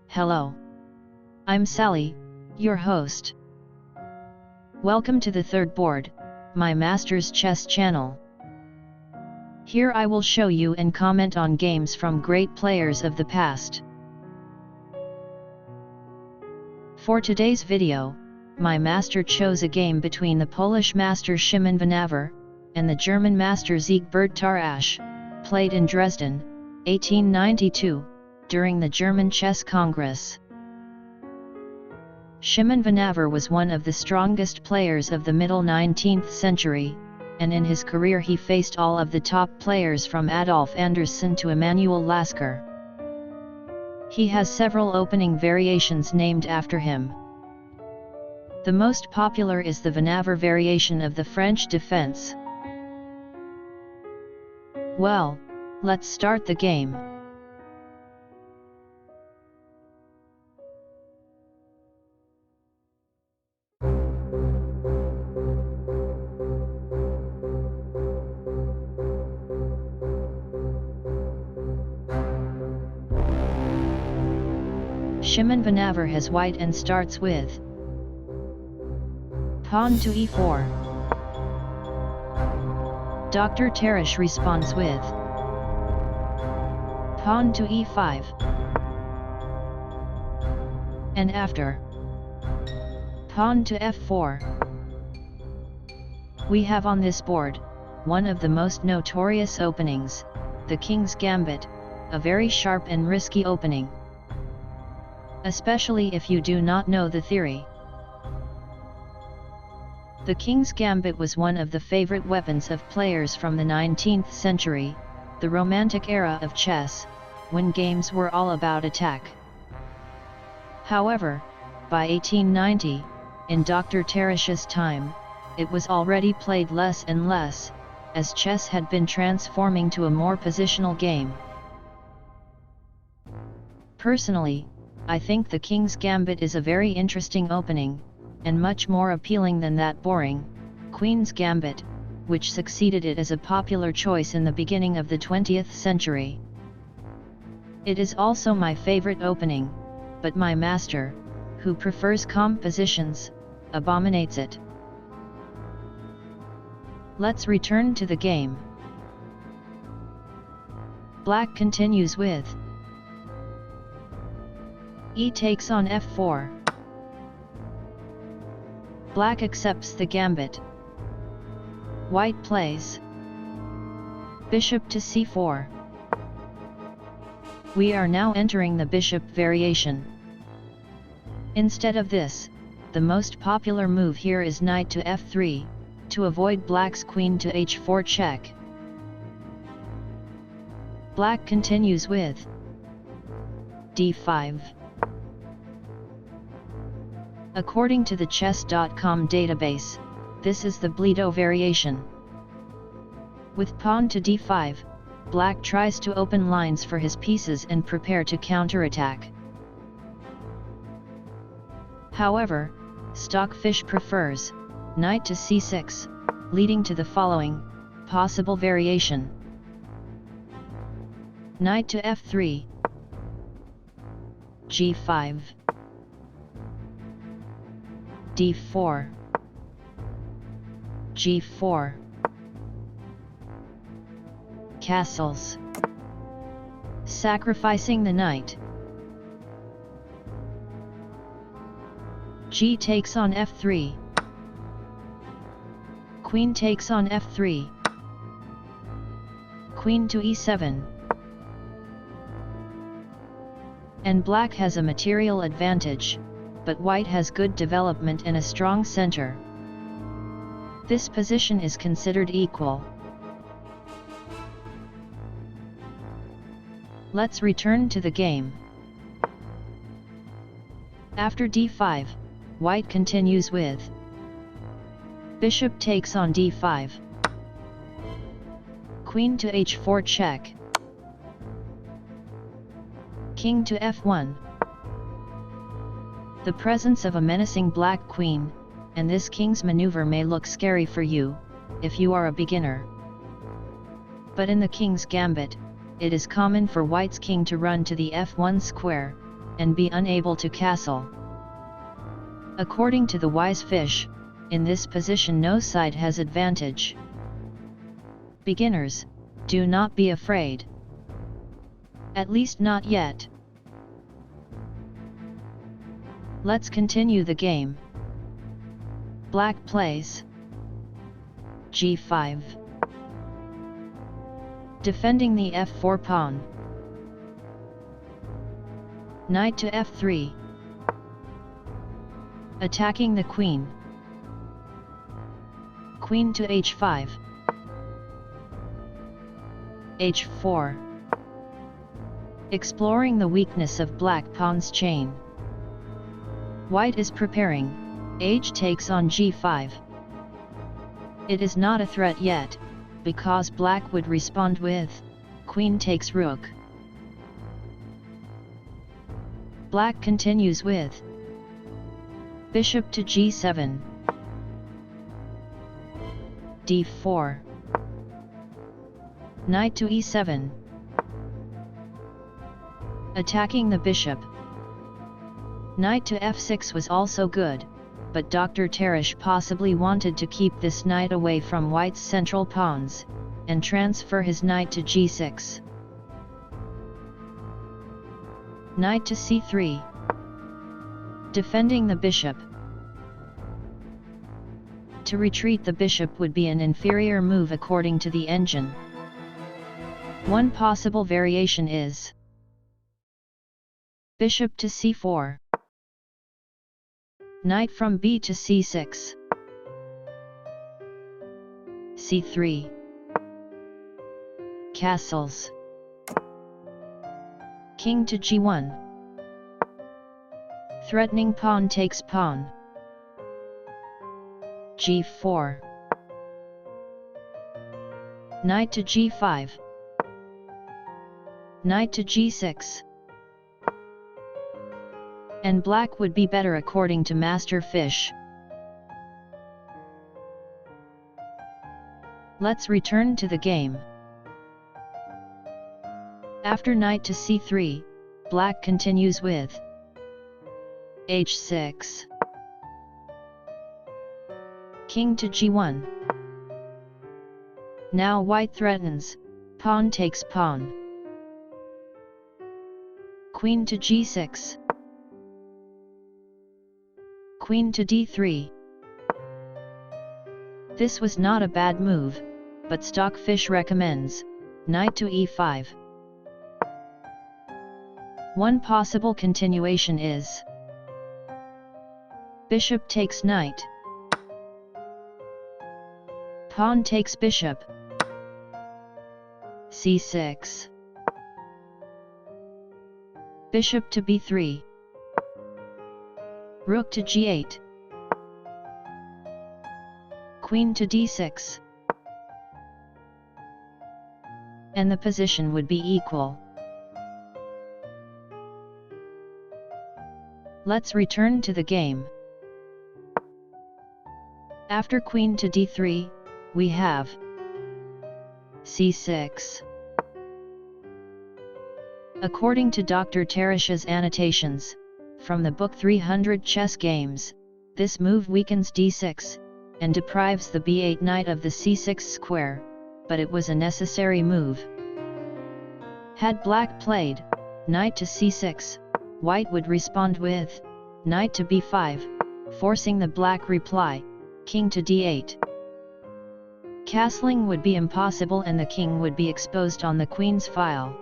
Hello. I'm Sally, your host. Welcome to the third board, my master's chess channel. Here I will show you and comment on games from great players of the past. For today's video, my master chose a game between the Polish master Szymon Winawer and the German master Siegbert Tarrasch, played in Dresden, 1892, during the German Chess Congress. Szymon Winawer was one of the strongest players of the middle 19th century, and in his career he faced all of the top players from Adolf Anderssen to Emanuel Lasker. He has several opening variations named after him. The most popular is the Winawer variation of the French defense. Well, let's start the game. Szymon Winawer has white and starts with pawn to e4. Dr. Tarrasch responds with pawn to e5. And after pawn to f4. We have on this board one of the most notorious openings, the King's Gambit, a very sharp and risky opening, especially if you do not know the theory. The King's Gambit was one of the favorite weapons of players from the 19th century, the Romantic era of chess, when games were all about attack. However, by 1890, in Dr. Tarrasch's time, it was already played less and less, as chess had been transforming to a more positional game. Personally, I think the King's Gambit is a very interesting opening, and much more appealing than that boring Queen's Gambit, which succeeded it as a popular choice in the beginning of the 20th century. It is also my favorite opening, but my master, who prefers calm positions, abominates it. Let's return to the game. Black continues with E takes on f4. Black accepts the gambit. White plays bishop to c4. We are now entering the bishop variation. Instead of this, the most popular move here is knight to f3, to avoid black's queen to h4 check. Black continues with d5. According to the chess.com database, this is the Bledow variation. With pawn to d5, black tries to open lines for his pieces and prepare to counterattack. However, Stockfish prefers knight to c6, leading to the following possible variation: knight to f3, g5, d4, g4, castles, sacrificing the knight. G takes on f3. Queen takes on f3. Queen to e7. And black has a material advantage, but white has good development and a strong center. This position is considered equal. Let's return to the game. After d5, white continues with bishop takes on d5. Queen to h4 check. King to f1. the presence of a menacing black queen, and this king's maneuver may look scary for you, if you are a beginner. But in the king's gambit, it is common for white's king to run to the f1 square, and be unable to castle. According to the wise fish, in this position no side has advantage. Beginners, do not be afraid. At least not yet. Let's continue the game. Black plays g5. Defending the f4 pawn. Knight to f3. Attacking the queen. Queen to h5. h4. Exploring the weakness of black pawn's chain. White is preparing. H takes on g5. It is not a threat yet, because black would respond with queen takes rook. Black continues with bishop to g7. d4. Knight to e7. Attacking the bishop. Knight to f6 was also good, but Dr. Tarrasch possibly wanted to keep this knight away from white's central pawns, and transfer his knight to g6. Knight to c3. Defending the bishop. To retreat the bishop would be an inferior move according to the engine. One possible variation is bishop to c4. Knight from b to c6. c3. Castles. King to g1. Threatening pawn takes pawn. g4. Knight to g5. Knight to g6. And black would be better according to Master Fish. Let's return to the game. After knight to c3, black continues with h6. King to g1. Now white threatens, pawn takes pawn. Queen to g6. Queen to d3. This was not a bad move, but Stockfish recommends knight to e5. One possible continuation is bishop takes knight. Pawn takes bishop. c6. Bishop to b3. Rook to g8. Queen to d6. And the position would be equal. Let's return to the game. After queen to d3, we have c6. According to Dr. Tarrasch's annotations, from the book 300 Chess Games, this move weakens d6, and deprives the b8 knight of the c6 square, but it was a necessary move. Had black played knight to c6, white would respond with knight to b5, forcing the black reply, king to d8. Castling would be impossible and the king would be exposed on the queen's file.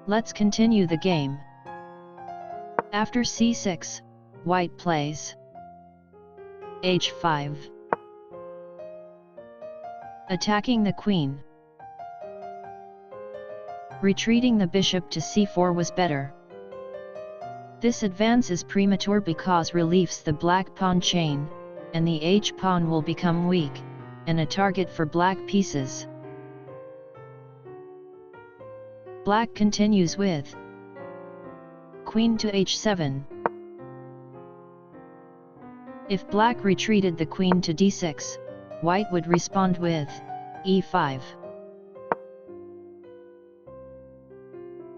Let's continue the game. After c6, white plays h5. Attacking the queen. Retreating the bishop to c4 was better. This advance is premature because reliefs the black pawn chain, and the h-pawn will become weak, and a target for black pieces. Black continues with Queen to h7. If black retreated the queen to d6, white would respond with e5.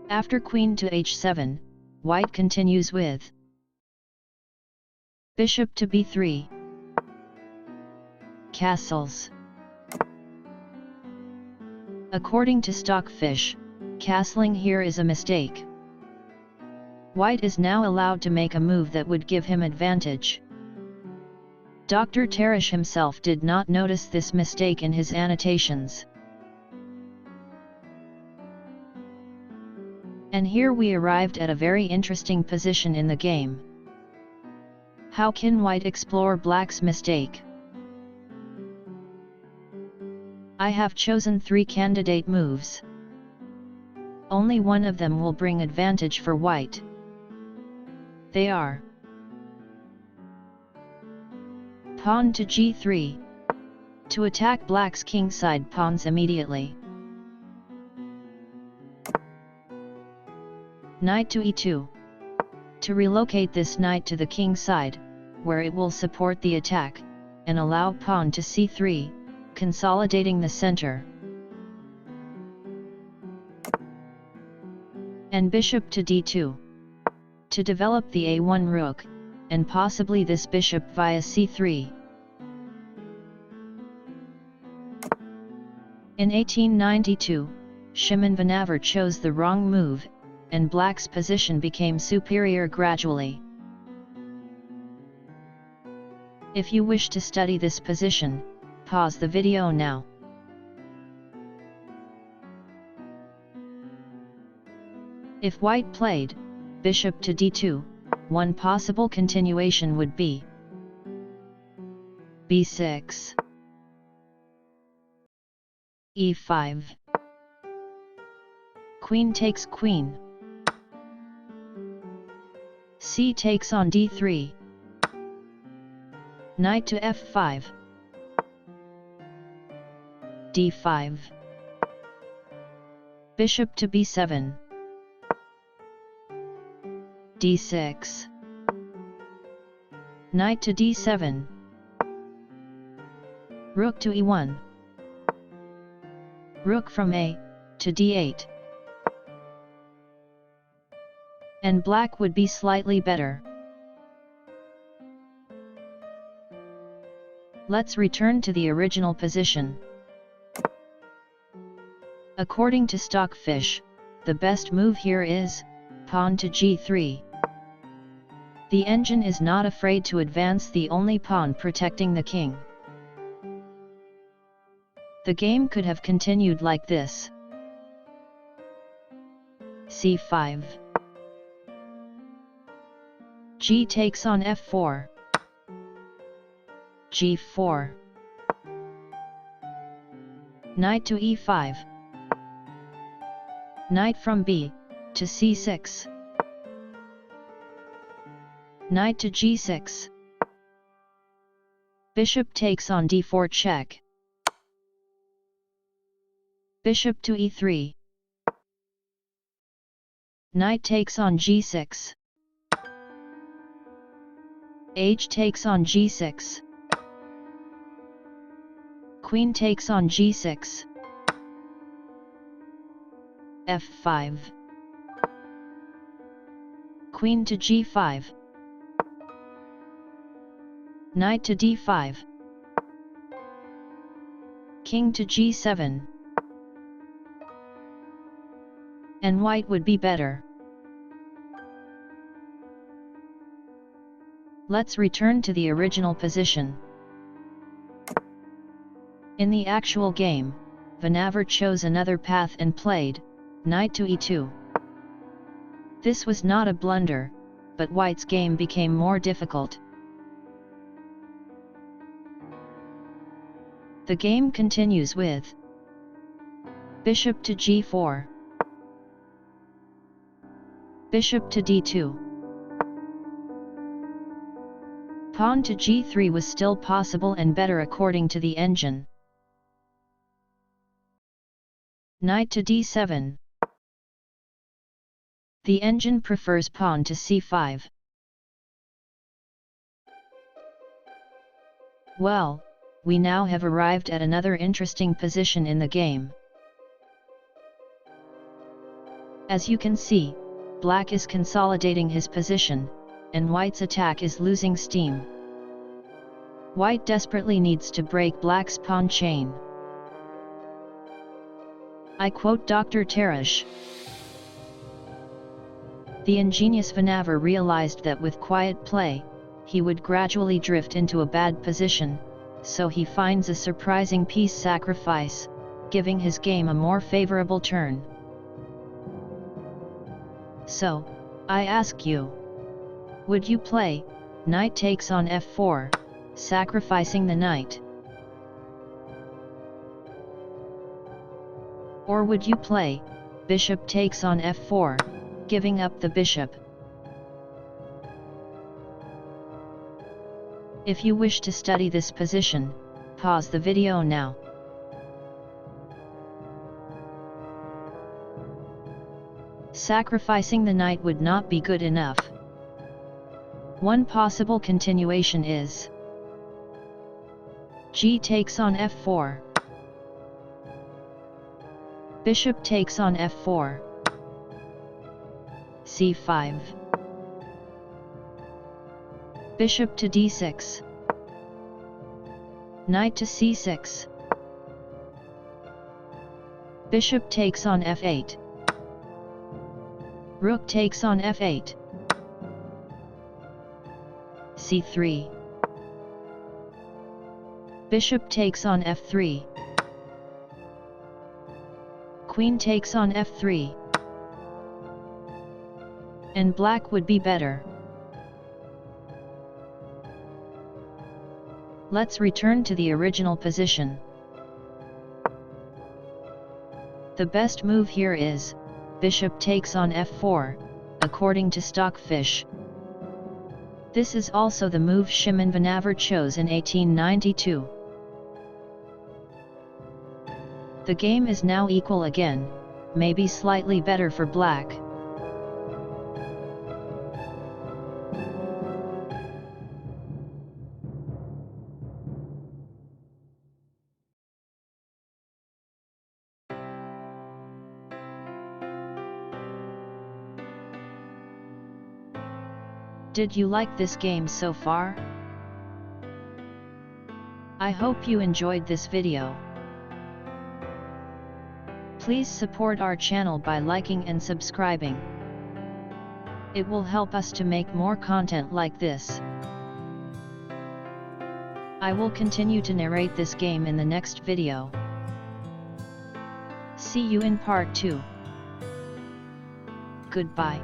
After queen to h7, white continues with bishop to b3. Castles. According to Stockfish, castling here is a mistake. White is now allowed to make a move that would give him advantage. Dr. Tarrasch himself did not notice this mistake in his annotations. And here we arrived at a very interesting position in the game. How can white explore black's mistake? I have chosen 3 candidate moves. Only one of them will bring advantage for white. They are pawn to g3, to attack black's kingside pawns immediately. Knight to e2, to relocate this knight to the king side, where it will support the attack, and allow pawn to c3, consolidating the center. And bishop to d2, to develop the a1 rook, and possibly this bishop via c3. In 1892, Szymon Winawer chose the wrong move, and black's position became superior gradually. If you wish to study this position, pause the video now. If white played bishop to d2, one possible continuation would be b6, e5, queen takes queen, c takes on d3, knight to f5, d5, bishop to b7, d6, knight to d7, rook to e1, rook from a to d8, and black would be slightly better. Let's return to the original position. According to Stockfish, the best move here is pawn to g3. The engine is not afraid to advance the only pawn protecting the king. The game could have continued like this. c5. G takes on f4. g4. Knight to e5. Knight from b to c6. Knight to g6. Bishop takes on d4 check. Bishop to e3. Knight takes on g6. H takes on g6. Queen takes on g6. f5. Queen to g5. Knight to d5. King to g7. And white would be better. Let's return to the original position. In the actual game, Winawer chose another path and played knight to e2. This was not a blunder, but white's game became more difficult. The game continues with bishop to g4, bishop to d2. Pawn to g3 was still possible and better according to the engine. Knight to d7. The engine prefers pawn to c5. Well, we now have arrived at another interesting position in the game. As you can see, Black is consolidating his position, and White's attack is losing steam. White desperately needs to break Black's pawn chain. I quote Dr. Tarrasch. The ingenious Winawer realized that with quiet play, he would gradually drift into a bad position, so he finds a surprising piece sacrifice, giving his game a more favorable turn. So, I ask you, would you play knight takes on f4, sacrificing the knight? Or would you play bishop takes on f4, giving up the bishop? If you wish to study this position, pause the video now. Sacrificing the knight would not be good enough. One possible continuation is g takes on f4. Bishop takes on f4. c5. Bishop to d6. Knight to c6. Bishop takes on f8. Rook takes on f8. c3. Bishop takes on f3. Queen takes on f3. And Black would be better. Let's return to the original position. The best move here is bishop takes on f4, according to Stockfish. This is also the move Szymon Winawer chose in 1892. The game is now equal again, maybe slightly better for Black. Did you like this game so far? I hope you enjoyed this video. Please support our channel by liking and subscribing. It will help us to make more content like this. I will continue to narrate this game in the next video. See you in part 2. Goodbye.